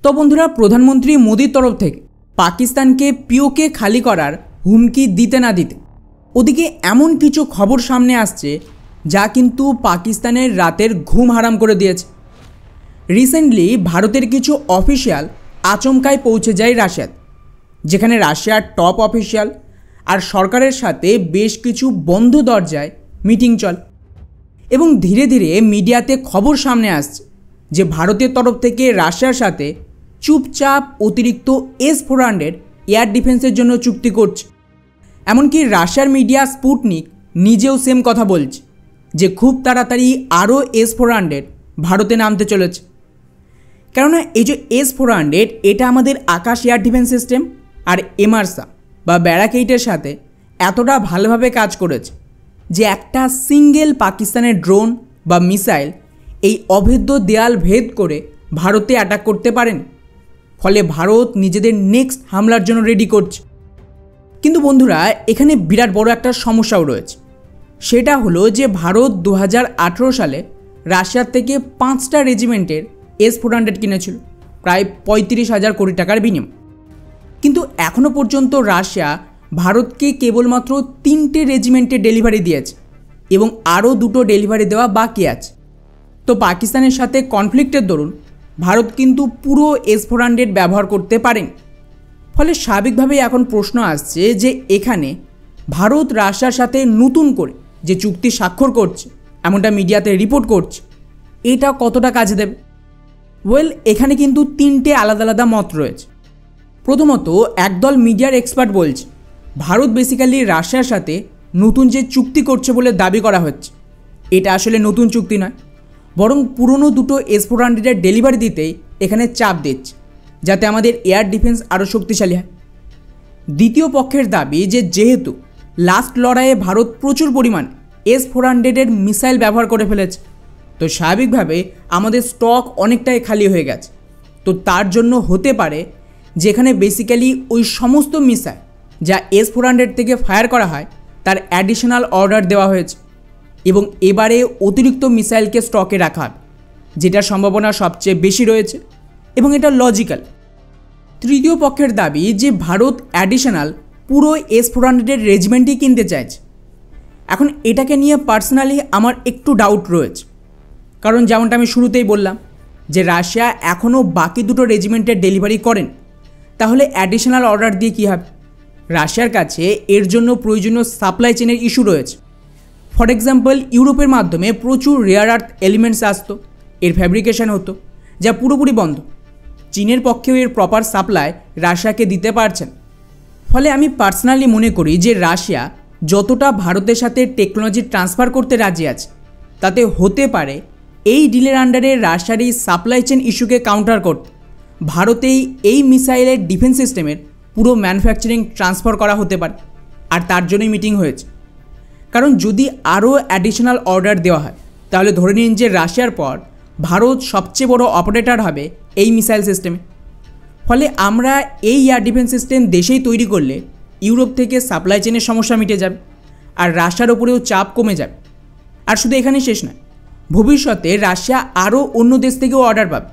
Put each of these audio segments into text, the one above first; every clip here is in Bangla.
তো বন্ধুরা, প্রধানমন্ত্রী মোদির তরফ থেকে পাকিস্তানকে পিওকে খালি করার হুমকি দিতে না দিতে ওদিকে এমন কিছু খবর সামনে আসছে যা কিন্তু পাকিস্তানের রাতের ঘুম হারাম করে দিয়েছে। রিসেন্টলি ভারতের কিছু অফিসিয়াল আচমকায় পৌঁছে যায় রাশিয়াতে, যেখানে রাশিয়ার টপ অফিসিয়াল আর সরকারের সাথে বেশ কিছু বন্ধ দরজায় মিটিং চলে এবং ধীরে ধীরে মিডিয়াতে খবর সামনে আসছে যে ভারতের তরফ থেকে রাশিয়ার সাথে চুপচাপ অতিরিক্ত S-400 এয়ার ডিফেন্সের জন্য চুক্তি করছে। এমনকি রাশিয়ার মিডিয়া স্পুটনিক নিজেও সেম কথা বলছে যে খুব তাড়াতাড়ি আরও S-400 ভারতে নামতে চলেছে। কেননা এই যে S-400 এটা আমাদের আকাশ এয়ার ডিফেন্স সিস্টেম আর এমারসা বা ব্যারাকেইটের সাথে এতটা ভালোভাবে কাজ করেছে যে একটা সিঙ্গেল পাকিস্তানের ড্রোন বা মিসাইল এই অভেদ্য দেয়াল ভেদ করে ভারতে অ্যাটাক করতে পারেন। ফলে ভারত নিজেদের নেক্সট হামলার জন্য রেডি করছে। কিন্তু বন্ধুরা, এখানে বিরাট বড় একটা সমস্যাও রয়েছে। সেটা হলো যে ভারত 2018 সালে রাশিয়ার থেকে 5টা রেজিমেন্টের S-400 কিনেছিল প্রায় 35,000 কোটি টাকার বিনিময়ে। কিন্তু এখনও পর্যন্ত রাশিয়া ভারতকে কেবলমাত্র 3টে রেজিমেন্টের ডেলিভারি দিয়েছে এবং আরও 2টো ডেলিভারি দেওয়া বাকি আছে। তো পাকিস্তানের সাথে কনফ্লিক্টের দরুন ভারত কিন্তু পুরো S-400 ব্যবহার করতে পারেন। ফলে স্বাভাবিকভাবেই এখন প্রশ্ন আসছে যে এখানে ভারত রাশিয়ার সাথে নতুন করে যে চুক্তি স্বাক্ষর করছে, এমনটা মিডিয়াতে রিপোর্ট করছে, এটা কতটা কাজে দেবে? এখানে কিন্তু 3টে আলাদা আলাদা মত রয়েছে। প্রথমত, একদল মিডিয়ার এক্সপার্ট বলছে ভারত বেসিক্যালি রাশিয়ার সাথে নতুন যে চুক্তি করছে বলে দাবি করা হচ্ছে, এটা আসলে নতুন চুক্তি নয়, বরং পুরনো 2টো S-400 ডেলিভারি দিতেই এখানে চাপ দিচ্ছে যাতে আমাদের এয়ার ডিফেন্স আরও শক্তিশালী হয়। দ্বিতীয় পক্ষের দাবি যে যেহেতু লাস্ট লড়াইয়ে ভারত প্রচুর পরিমাণ S-400 মিসাইল ব্যবহার করে ফেলেছে, তো স্বাভাবিকভাবে আমাদের স্টক অনেকটাই খালি হয়ে গেছে। তো তার জন্য হতে পারে যেখানে বেসিক্যালি ওই সমস্ত মিসাইল যা S-400 থেকে ফায়ার করা হয় তার অ্যাডিশনাল অর্ডার দেওয়া হয়েছে এবং এবারে অতিরিক্ত মিসাইলকে স্টকে রাখা হবে, যেটার সম্ভাবনা সবচেয়ে বেশি রয়েছে এবং এটা লজিক্যাল। তৃতীয় পক্ষের দাবি যে ভারত অ্যাডিশনাল পুরো S-400 রেজিমেন্টই কিনতে চাইছে। এখন এটাকে নিয়ে পার্সোনালি আমার একটু ডাউট রয়েছে, কারণ যেমনটা আমি শুরুতেই বললাম যে রাশিয়া এখনও বাকি 2টো রেজিমেন্টের ডেলিভারি করেন, তাহলে অ্যাডিশনাল অর্ডার দিয়ে কী হবে? রাশিয়ার কাছে এর জন্য প্রয়োজনীয় সাপ্লাই চেনের ইস্যু রয়েছে। ফর এক্সাম্পল, ইউরোপের মাধ্যমে প্রচুর রেয়ার আর্থ এলিমেন্টস আসতো, এর ফ্যাব্রিকেশন হতো, যা পুরোপুরি বন্ধ। চীনের পক্ষেও এর প্রপার সাপ্লাই রাশিয়াকে দিতে পারছেন। ফলে আমি পার্সোনালি মনে করি যে রাশিয়া যতটা ভারতের সাথে টেকনোলজি ট্রান্সফার করতে রাজি আছে, তাতে হতে পারে এই ডিলের আন্ডারে রাশিয়ার এই সাপ্লাই চেন ইস্যুকে কাউন্টার করতে ভারতেই এই মিসাইলের ডিফেন্স সিস্টেমের পুরো ম্যানুফ্যাকচারিং ট্রান্সফার করা হতে পারে। আর তার জন্যই মিটিং হয়েছে। কারণ যদি আরও অ্যাডিশনাল অর্ডার দেওয়া হয়, তাহলে ধরে নিন যে রাশিয়ার পর ভারত সবচেয়ে বড় অপারেটর হবে এই মিসাইল সিস্টেমে। ফলে আমরা এই এয়ার ডিফেন্স সিস্টেম দেশেই তৈরি করলে ইউরোপ থেকে সাপ্লাই চেনের সমস্যা মিটে যাবে আর রাশিয়ার ওপরেও চাপ কমে যাবে। আর শুধু এখানেই শেষ নয়, ভবিষ্যতে রাশিয়া আরও অন্য দেশ থেকেও অর্ডার পাবে।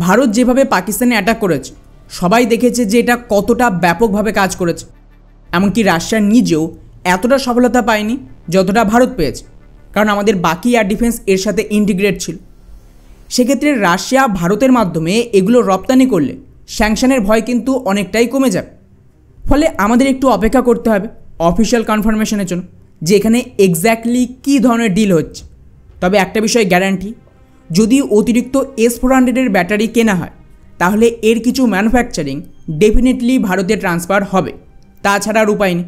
ভারত যেভাবে পাকিস্তানে অ্যাটাক করেছে, সবাই দেখেছে যে এটা কতটা ব্যাপকভাবে কাজ করেছে। এমনকি রাশিয়া নিজেও এতটা সফলতা পায়নি যতটা ভারত পেয়েছে, কারণ আমাদের বাকি এয়ার ডিফেন্স এর সাথে ইন্টিগ্রেট ছিল। সেক্ষেত্রে রাশিয়া ভারতের মাধ্যমে এগুলো রপ্তানি করলে স্যাংশনের ভয় কিন্তু অনেকটাই কমে যাবে। ফলে আমাদের একটু অপেক্ষা করতে হবে অফিসিয়াল কনফার্মেশনের জন্য যে এখানে এক্স্যাক্টলি কী ধরনের ডিল হচ্ছে। তবে একটা বিষয় গ্যারান্টি, যদি অতিরিক্ত S-400 ব্যাটারি কেনা হয়, তাহলে এর কিছু ম্যানুফ্যাকচারিং ডেফিনেটলি ভারতে ট্রান্সফার হবে, তাছাড়া আর উপায় নেই।